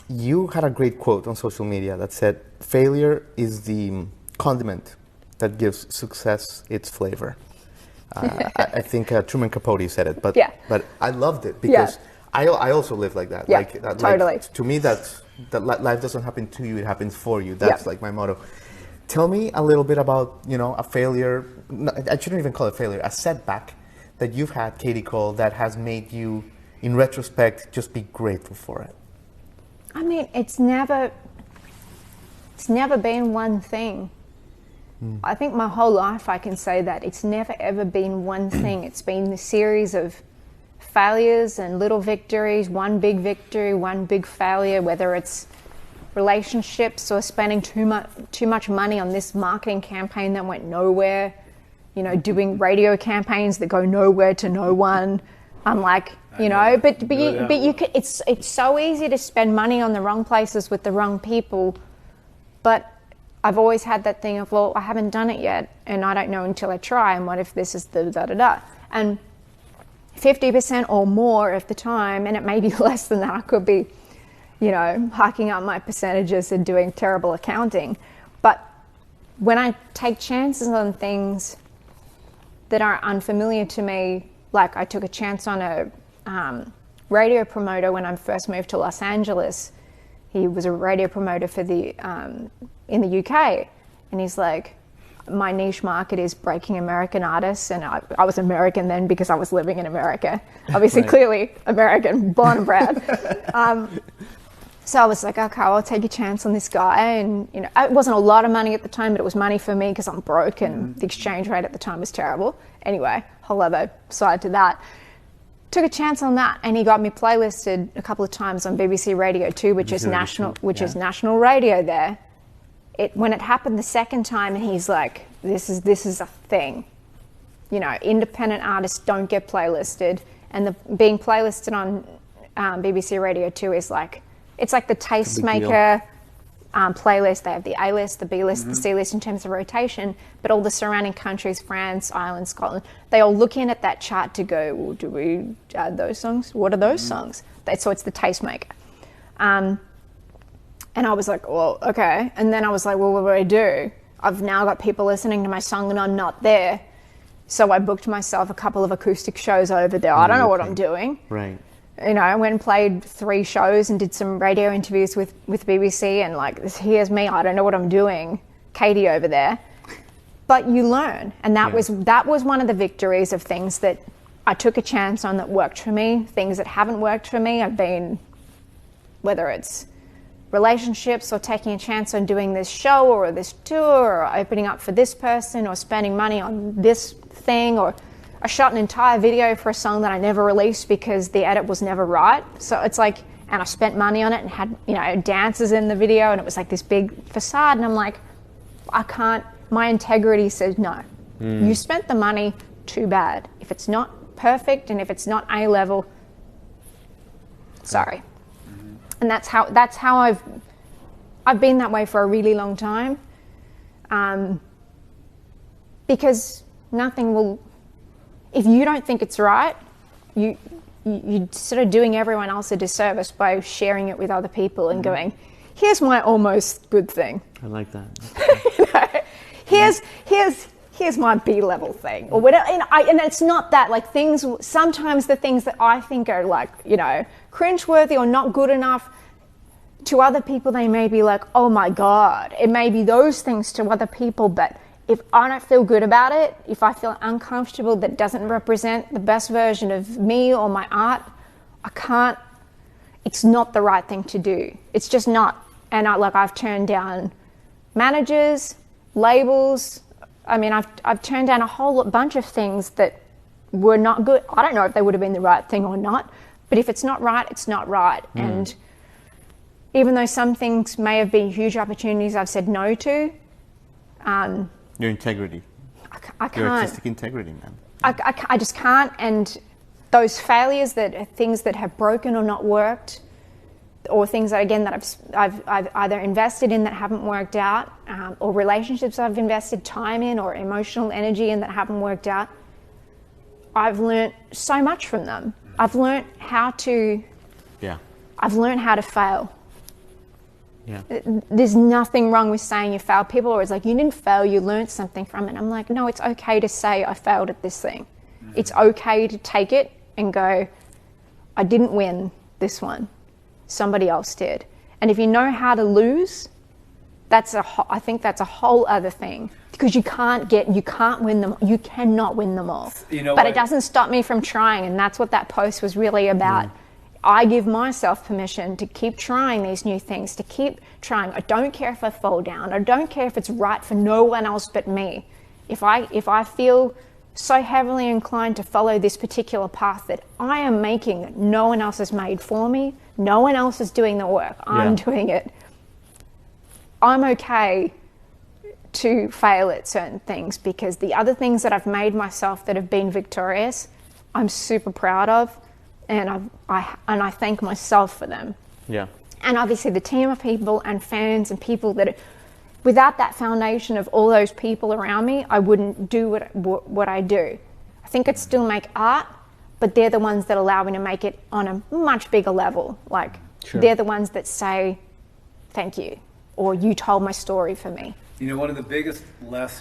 You had a great quote on social media that said, "Failure is the condiment that gives success its flavor." I think Truman Capote said it, but I loved it because I also live like that. Yeah, like totally. Like, to me, that life doesn't happen to you; it happens for you. That's like my motto. Tell me a little bit about a failure. I shouldn't even call it failure. A setback that you've had, Katie Cole, that has made you, in retrospect, just be grateful for it. I mean, it's never been one thing. I think my whole life I can say that it's never ever been one thing. It's been a series of failures and little victories, one big victory, one big failure, whether it's relationships or spending too much money on this marketing campaign that went nowhere, doing radio campaigns that go nowhere to no one. I'm like, but you can, it's so easy to spend money on the wrong places with the wrong people. But I've always had that thing of, well, I haven't done it yet, and I don't know until I try, and what if this is the da-da-da? And 50% or more of the time, and it may be less than that, I could be, hiking up my percentages and doing terrible accounting. But when I take chances on things that are unfamiliar to me, like I took a chance on a radio promoter when I first moved to Los Angeles. He was a radio promoter for in the UK, and he's like, my niche market is breaking American artists, and I was American then because I was living in America, obviously. Right. Clearly American, born and bred. So I was like, okay, I'll take a chance on this guy, and it wasn't a lot of money at the time, but it was money for me because I'm broke and the exchange rate at the time was terrible. Anyway, whole other side to that. Took a chance on that, and he got me playlisted a couple of times on BBC Radio 2, which is national radio there. When it happened the second time, and he's like, this is a thing. Independent artists don't get playlisted, and being playlisted on BBC Radio 2 is like, it's like the Tastemaker playlist. They have the A list, the B list, the C list in terms of rotation, but all the surrounding countries, France, Ireland, Scotland, they all look in at that chart to go, well, do we add those songs? What are those songs? So it's the Tastemaker. And I was like, well, okay. And then I was like, well, what do I do? I've now got people listening to my song and I'm not there. So I booked myself a couple of acoustic shows over there. I don't know what I'm doing. Right. I went and played 3 shows and did some radio interviews with BBC, and like, here's me, I don't know what I'm doing, Katie over there. But you learn, and that was one of the victories of things that I took a chance on that worked for me. Things that haven't worked for me, I've been, whether it's relationships or taking a chance on doing this show or this tour or opening up for this person or spending money on this thing, or I shot an entire video for a song that I never released because the edit was never right. So it's like, and I spent money on it and had, dancers in the video, and it was like this big facade. And I'm like, I can't, my integrity says no. You spent the money, too bad. If it's not perfect and if it's not A-level, sorry. And that's how I've been that way for a really long time. Because nothing will, if you don't think it's right, you're sort of doing everyone else a disservice by sharing it with other people and going, here's my almost good thing. I like that. Here's my B-level thing, or whatever. And it's not that, like, things, sometimes the things that I think are like, cringeworthy or not good enough, to other people they may be like, oh my God. It may be those things to other people, but if I don't feel good about it, if I feel uncomfortable, that doesn't represent the best version of me or my art, I can't, it's not the right thing to do. It's just not. And I've turned down managers, labels. I mean, I've turned down a whole bunch of things that were not good. I don't know if they would have been the right thing or not, but if it's not right, it's not right. And even though some things may have been huge opportunities I've said no to, your integrity. I can't. Your artistic integrity, man. I just can't. And those failures, things that have broken or not worked, or things that, again, that I've either invested in that haven't worked out, or relationships I've invested time in or emotional energy in that haven't worked out, I've learned so much from them. I've learned how to fail. Yeah. There's nothing wrong with saying you failed. People are always like, you didn't fail, you learned something from it. I'm like, no, it's okay to say I failed at this thing. It's okay to take it and go, I didn't win this one. Somebody else did. And if you know how to lose, I think that's a whole other thing, because you cannot win them all. You know but what? it doesn't stop me from trying, and that's what that post was really about. I give myself permission to keep trying these new things, to keep trying. I don't care if I fall down. I don't care if it's right for no one else but me. If I feel so heavily inclined to follow this particular path that I am making, that no one else has made for me, no one else is doing the work, I'm doing it. I'm okay to fail at certain things, because the other things that I've made myself that have been victorious, I'm super proud of, and I thank myself for them. Yeah. And obviously the team of people and fans and people that, without that foundation of all those people around me, I wouldn't do what I do. I think I'd still make art, but they're the ones that allow me to make it on a much bigger level. Like, they're the ones that say, thank you, or you told my story for me. You know, one of the biggest lessons